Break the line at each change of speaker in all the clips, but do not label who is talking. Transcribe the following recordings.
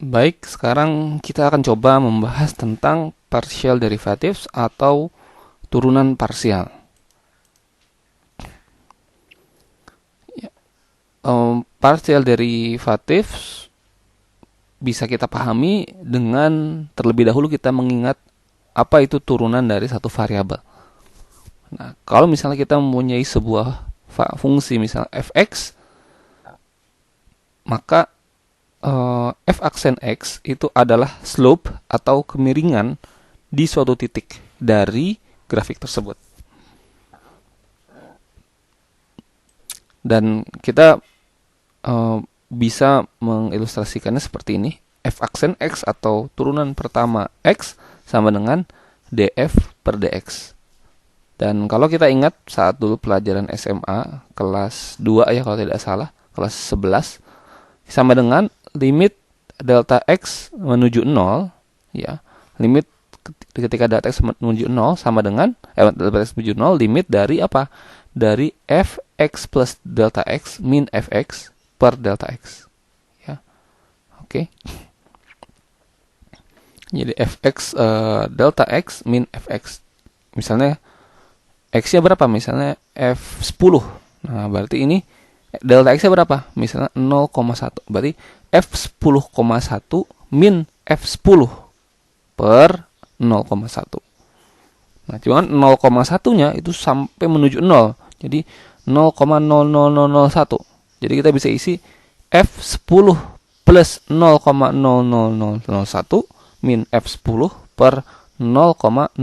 Baik, sekarang kita akan coba membahas tentang partial derivatives atau turunan parsial. Ya, partial derivatives bisa kita pahami dengan terlebih dahulu kita mengingat apa itu turunan dari satu variabel. Nah, kalau misalnya kita mempunyai sebuah fungsi misalnya fx, maka f aksen x itu adalah slope atau kemiringan di suatu titik dari grafik tersebut. Dan kita bisa mengilustrasikannya seperti ini. F aksen x atau turunan pertama x sama dengan df per dx. Dan kalau kita ingat saat dulu pelajaran SMA kelas 2 ya kalau tidak salah, kelas 11, sama dengan limit delta x menuju 0, ya. Limit ketika delta x menuju 0 sama dengan delta x menuju 0 limit dari apa? Dari fx plus delta x min fx per delta x. Ya. Oke. Jadi fx delta x min fx. Misalnya x-nya berapa? Misalnya f10. Nah, berarti ini delta x-nya berapa? Misalnya 0,1. Berarti f10,1 min f10 per 0,1. Nah, cuman 0,1-nya itu sampai menuju 0. Jadi 0,00001. Jadi kita bisa isi f10 plus 0,00001 min f10 per 0,00001.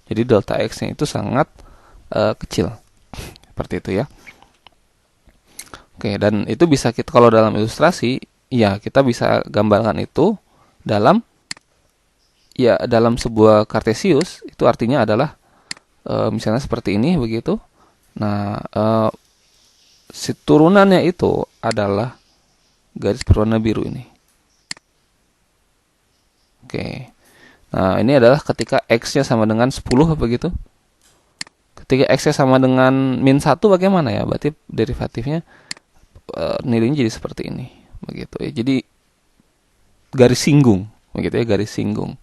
Jadi delta x-nya itu sangat kecil. Seperti itu ya. Oke, dan itu bisa kita kalau dalam ilustrasi, ya kita bisa gambarkan itu dalam sebuah kartesius. Itu artinya adalah misalnya seperti ini begitu. Nah, si turunannya itu adalah garis berwarna biru ini. Oke. Nah, ini adalah ketika x-nya sama dengan 10 begitu. Ketika x-nya sama dengan min 1 bagaimana ya? Berarti derivatifnya nilainya jadi seperti ini, begitu ya. Jadi garis singgung, begitu ya, garis singgung.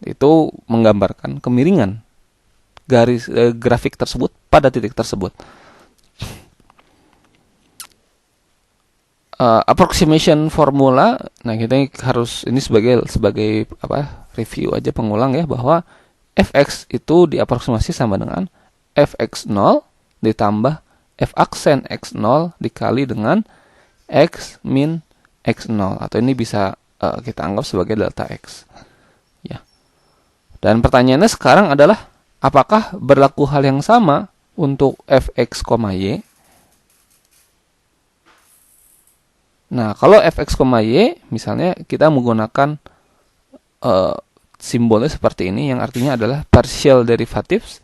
Itu menggambarkan kemiringan garis grafik tersebut pada titik tersebut. Approximation formula, nah kita harus ini sebagai review aja, pengulang ya, bahwa fx itu diaproksimasi sama dengan fx0 ditambah f aksen x0 dikali dengan x min x0, atau ini bisa kita anggap sebagai delta x ya. Dan pertanyaannya sekarang adalah apakah berlaku hal yang sama untuk fx, y? Nah, kalau fx, y misalnya kita menggunakan simbolnya seperti ini, yang artinya adalah partial derivatives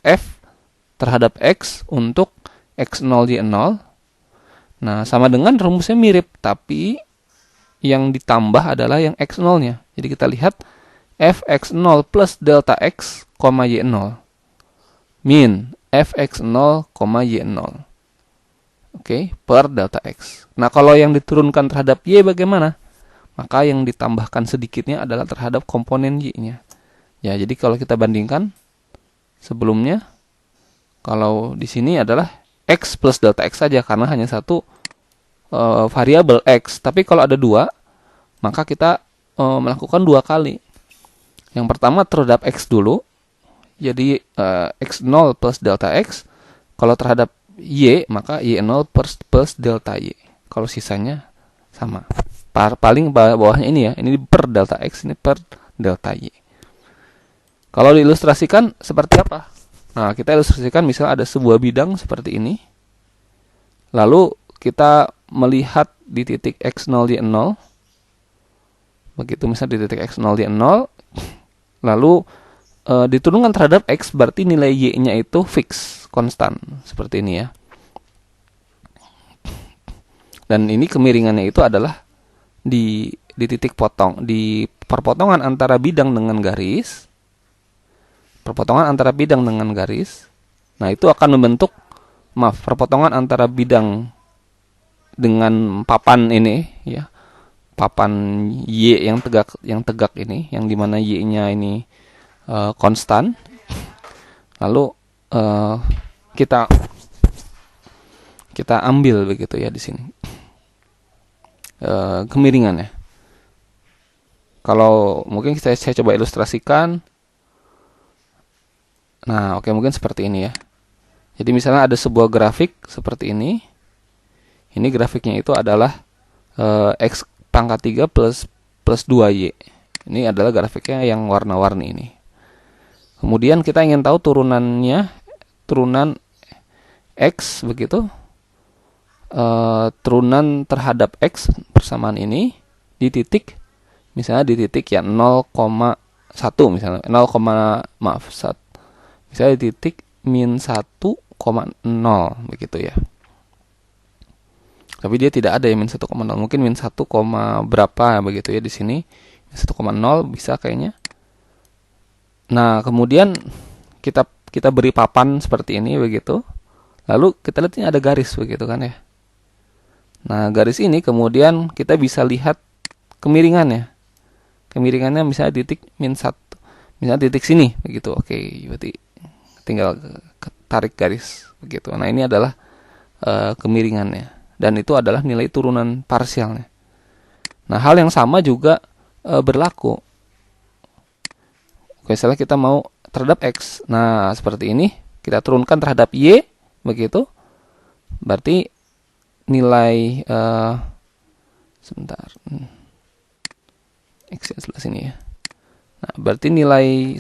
f terhadap x untuk x0 y 0. Nah, sama dengan rumusnya mirip, tapi yang ditambah adalah yang x0-nya. Jadi kita lihat fx0 plus delta x, y 0 min fx0, y 0. Oke, per delta x. Nah, kalau yang diturunkan terhadap y bagaimana? Maka yang ditambahkan sedikitnya adalah terhadap komponen y-nya. Ya, jadi kalau kita bandingkan sebelumnya, kalau di sini adalah x plus delta x saja karena hanya satu variabel x. Tapi kalau ada dua, maka kita melakukan dua kali. Yang pertama terhadap x dulu, jadi x0 plus delta x. Kalau terhadap y, maka y0 plus delta y. Kalau sisanya sama. Paling bawahnya ini ya, ini per delta x, ini per delta y. Kalau diilustrasikan seperti apa? Nah, kita ilustrasikan misal ada sebuah bidang seperti ini. Lalu kita melihat di titik x0 y 0. Begitu misal di titik x0 y 0. Lalu diturunkan terhadap x, berarti nilai y-nya itu fix, konstan, seperti ini ya. Dan ini kemiringannya itu adalah di titik potong, di perpotongan antara bidang dengan garis. Nah, itu akan membentuk perpotongan antara bidang dengan papan ini ya, papan Y yang tegak ini, yang dimana Y-nya ini konstan. Lalu kita ambil begitu ya di sini kemiringannya. Kalau mungkin saya coba ilustrasikan. Nah, oke, mungkin seperti ini ya. Jadi misalnya ada sebuah grafik seperti ini. Ini grafiknya itu adalah X pangkat 3 plus 2Y. Ini adalah grafiknya yang warna-warni ini. Kemudian kita ingin tahu turunannya, turunan X begitu. Turunan terhadap X persamaan ini di titik, misalnya di titik ya 0,1 misalnya, misalnya di titik min 1,0 begitu ya. Tapi dia tidak ada ya min 1,0, mungkin min 1, berapa begitu ya di sini. 1,0 bisa kayaknya. Nah, kemudian kita beri papan seperti ini begitu. Lalu kita lihat ini ada garis begitu kan ya. Nah, garis ini kemudian kita bisa lihat kemiringannya. Kemiringannya misalnya di titik min 1. Misalnya di titik sini begitu. Oke, berarti tinggal tarik garis begitu. Nah, ini adalah kemiringannya. Dan itu adalah nilai turunan parsialnya. Nah, hal yang sama juga berlaku. Misalnya kita mau terhadap X. Nah, seperti ini. Kita turunkan terhadap Y. Begitu. Berarti nilai sebentar. X yang sebelah sini ya. Nah, berarti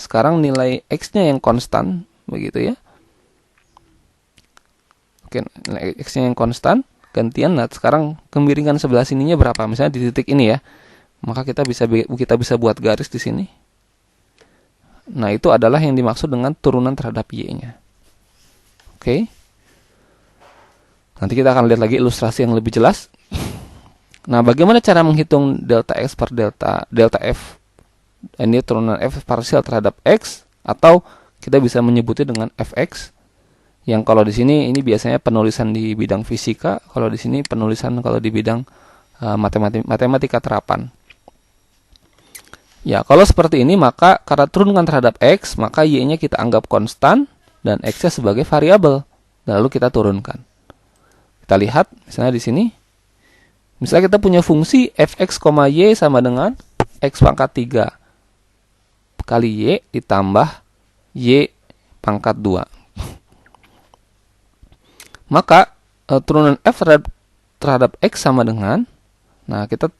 sekarang nilai X-nya yang konstan. Begitu ya. Oke, nilai X-nya yang konstan. Gantian, nah sekarang kemiringan sebelah sininya berapa? Misalnya di titik ini ya, maka kita bisa buat garis di sini. Nah, itu adalah yang dimaksud dengan turunan terhadap Y-nya. Oke. Nanti kita akan lihat lagi ilustrasi yang lebih jelas. Nah, bagaimana cara menghitung delta X per delta F? Ini turunan F parsial terhadap X, atau kita bisa menyebutnya dengan Fx. Yang kalau di sini ini biasanya penulisan di bidang fisika, kalau di sini penulisan kalau di bidang matematika terapan. Ya, kalau seperti ini maka karena turunkan terhadap X, maka Y-nya kita anggap konstan dan X-nya sebagai variabel. Lalu kita turunkan. Kita lihat misalnya di sini. Misalnya kita punya fungsi fx, y sama dengan x pangkat 3 kali y ditambah y pangkat 2. Maka turunan f terhadap x sama dengan, nah kita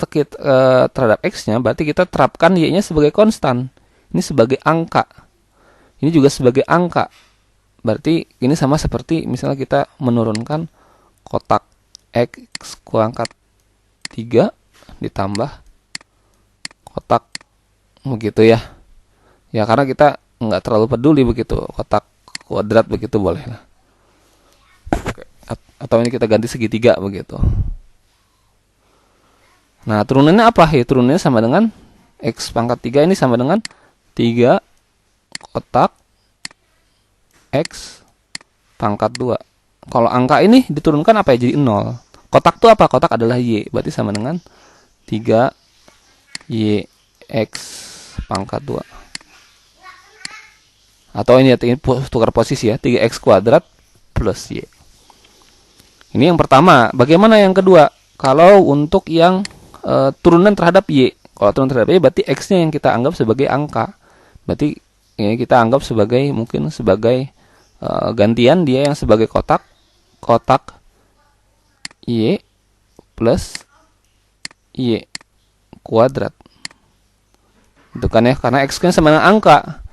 terhadap x-nya, berarti kita terapkan y-nya sebagai konstan. Ini sebagai angka. Ini juga sebagai angka. Berarti ini sama seperti misalnya kita menurunkan kotak x kuangkat 3 ditambah kotak begitu ya. Ya karena kita nggak terlalu peduli begitu, kotak kuadrat begitu boleh lah. Atau ini kita ganti segitiga begitu. Nah, turunannya apa? Ya, turunannya sama dengan X pangkat 3 ini sama dengan 3 kotak X pangkat 2. Kalau angka ini diturunkan apa ya? Jadi 0. Kotak itu apa? Kotak adalah Y. Berarti sama dengan 3 Y X pangkat 2. Atau ini tukar posisi ya. 3X kuadrat plus Y. Ini yang pertama. Bagaimana yang kedua? Kalau untuk yang turunan terhadap Y. Kalau turunan terhadap Y berarti X-nya yang kita anggap sebagai angka. Berarti ini kita anggap sebagai mungkin sebagai gantian dia yang sebagai kotak Y plus Y kuadrat. Itu kan ya, karena X-nya sama dengan angka.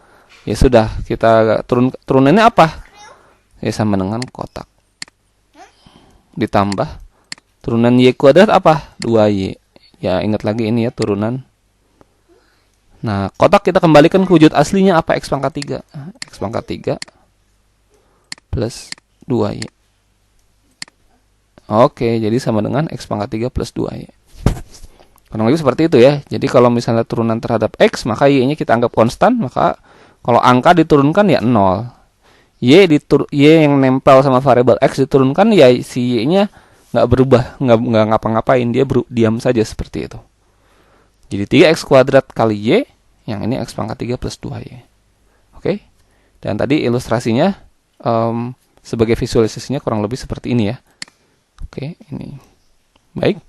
Ya sudah, kita turunannya apa? Ya sama dengan kotak. Ditambah turunan Y kuadrat apa? 2Y. Ya ingat lagi ini ya turunan. Nah, kotak kita kembalikan ke wujud aslinya apa? X pangkat 3. X pangkat 3 plus 2Y. Oke, jadi sama dengan X pangkat 3 plus 2Y. Kurang lebih seperti itu ya. Jadi kalau misalnya turunan terhadap X, maka Y-nya kita anggap konstan. Maka kalau angka diturunkan ya 0. Y yang nempel sama variabel X diturunkan, ya si Y-nya nggak berubah, nggak ngapa-ngapain, dia diam saja seperti itu. Jadi 3x kuadrat kali y, yang ini x pangkat 3 plus 2y. Oke, dan tadi ilustrasinya sebagai visualisasinya kurang lebih seperti ini ya. Oke, ini baik.